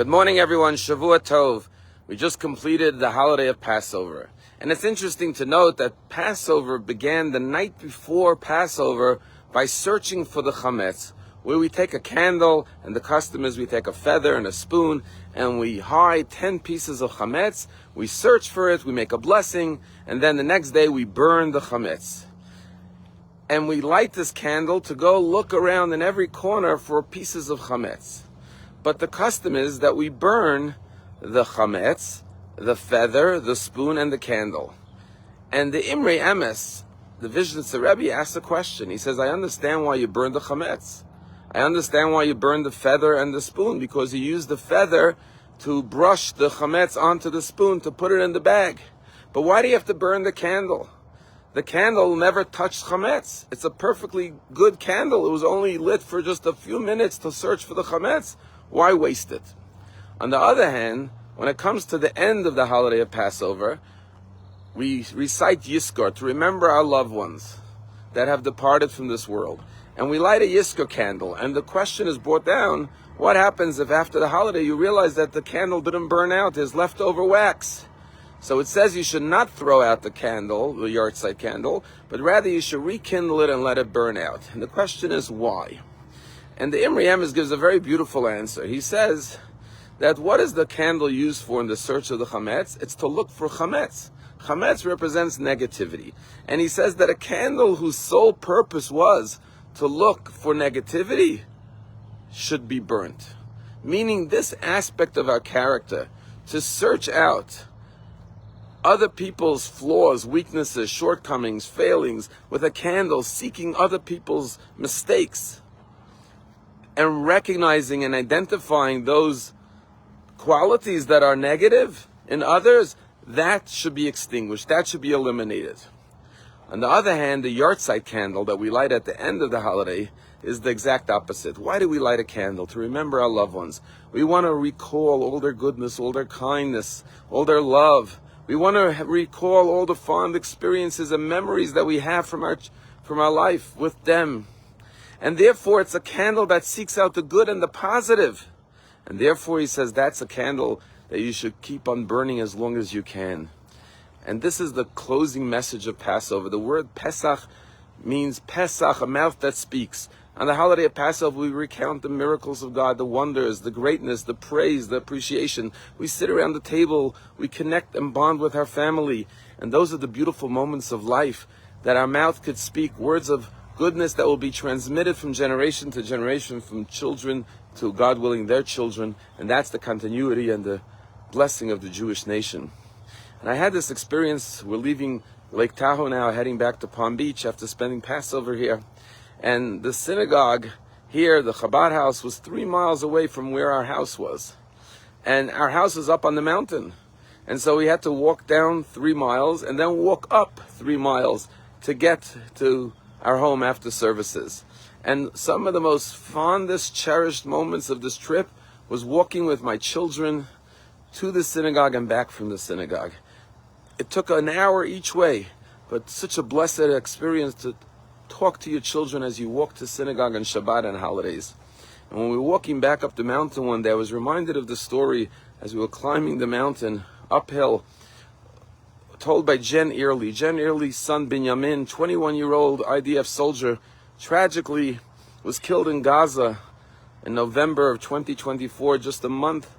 Good morning, everyone. Shavua Tov. We just completed the holiday of Passover. And it's interesting to note that Passover began the night before Passover by searching for the chametz, where we take a candle, and the custom is we take a feather and a spoon, and we hide 10 pieces of chametz, we search for it, we make a blessing, and then the next day we burn the chametz. And we light this candle to go look around in every corner for pieces of chametz. But the custom is that we burn the chametz, the feather, the spoon, and the candle. And the Imrei Emes, the Vishnitzer Rabbi, asks a question. He says, I understand why you burn the chametz. I understand why you burn the feather and the spoon, because you use the feather to brush the chametz onto the spoon to put it in the bag. But why do you have to burn the candle? The candle never touched chametz. It's a perfectly good candle. It was only lit for just a few minutes to search for the chametz. Why waste it? On the other hand, when it comes to the end of the holiday of Passover, we recite Yizkor to remember our loved ones that have departed from this world. And we light a Yizkor candle. And the question is brought down, what happens if after the holiday you realize that the candle didn't burn out, there's leftover wax? So it says you should not throw out the candle, the yahrzeit candle, but rather you should rekindle it and let it burn out. And the question is why? And the Imrei Emes gives a very beautiful answer. He says that what is the candle used for in the search of the chametz? It's to look for chametz. Chametz represents negativity. And he says that a candle whose sole purpose was to look for negativity should be burnt. Meaning this aspect of our character, to search out other people's flaws, weaknesses, shortcomings, failings, with a candle, seeking other people's mistakes, and recognizing and identifying those qualities that are negative in others, that should be extinguished. That should be eliminated. On the other hand, the yahrzeit candle that we light at the end of the holiday is the exact opposite. Why do we light a candle? To remember our loved ones. We want to recall all their goodness, all their kindness, all their love. We want to recall all the fond experiences and memories that we have from our life with them. And therefore, it's a candle that seeks out the good and the positive. And therefore, he says that's a candle that you should keep on burning as long as you can. And this is the closing message of Passover. The word Pesach means Pesach, a mouth that speaks. On the holiday of Passover, we recount the miracles of God, the wonders, the greatness, the praise, the appreciation. We sit around the table, we connect and bond with our family. And those are the beautiful moments of life, that our mouth could speak words of goodness that will be transmitted from generation to generation, from children to, God willing, their children. And that's the continuity and the blessing of the Jewish nation. And I had this experience. We're leaving Lake Tahoe now, heading back to Palm Beach after spending Passover here. And the synagogue here, the Chabad house, was 3 miles away from where our house was. And our house is up on the mountain. And so we had to walk down 3 miles and then walk up 3 miles to get to our home after services. And some of the most fondest, cherished moments of this trip was walking with my children to the synagogue and back from the synagogue. It took an hour each way, but such a blessed experience to talk to your children as you walk to synagogue on Shabbat and holidays. And when we were walking back up the mountain one day, I was reminded of the story as we were climbing the mountain uphill, told by Jen Early. Jen Early's son Binyamin, 21-year-old IDF soldier, tragically was killed in Gaza in November of 2024, just a month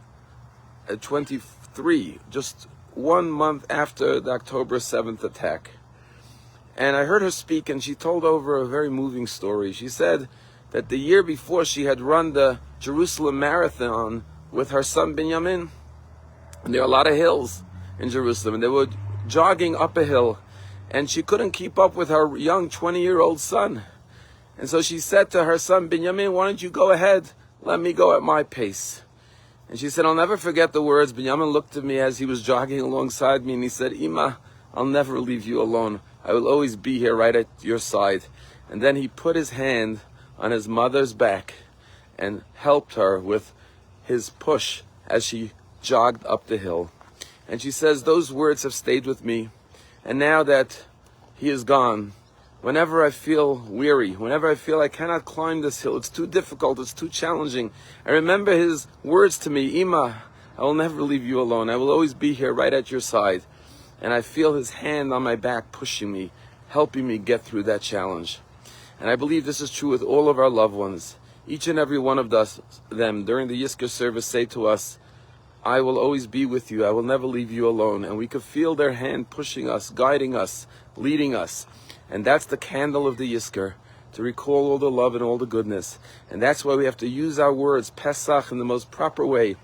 at 23, just 1 month after the October 7th attack. And I heard her speak, and she told over a very moving story. She said that the year before she had run the Jerusalem Marathon with her son Binyamin, and there are a lot of hills in Jerusalem, and they were jogging up a hill, and she couldn't keep up with her young 20-year-old son. And so she said to her son Binyamin, why don't you go ahead, let me go at my pace. And she said, I'll never forget the words. Binyamin looked at me as he was jogging alongside me, and he said, Ima, I'll never leave you alone. I will always be here right at your side. And then he put his hand on his mother's back and helped her with his push as she jogged up the hill. And she says, those words have stayed with me. And now that he is gone, Whenever I feel weary, whenever I feel I cannot climb this hill, it's too difficult, it's too challenging, I remember his words to me, Ima, I will never leave you alone. I will always be here right at your side. And I feel his hand on my back pushing me, helping me get through that challenge. And I believe this is true with all of our loved ones. Each and every one of them during the Yizkor service say to us, I will always be with you. I will never leave you alone. And we could feel their hand pushing us, guiding us, leading us. And that's the candle of the Yizkor, to recall all the love and all the goodness. And that's why we have to use our words, Pesach, in the most proper way.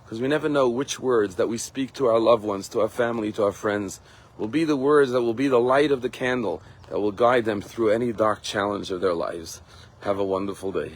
Because we never know which words that we speak to our loved ones, to our family, to our friends, will be the words that will be the light of the candle that will guide them through any dark challenge of their lives. Have a wonderful day.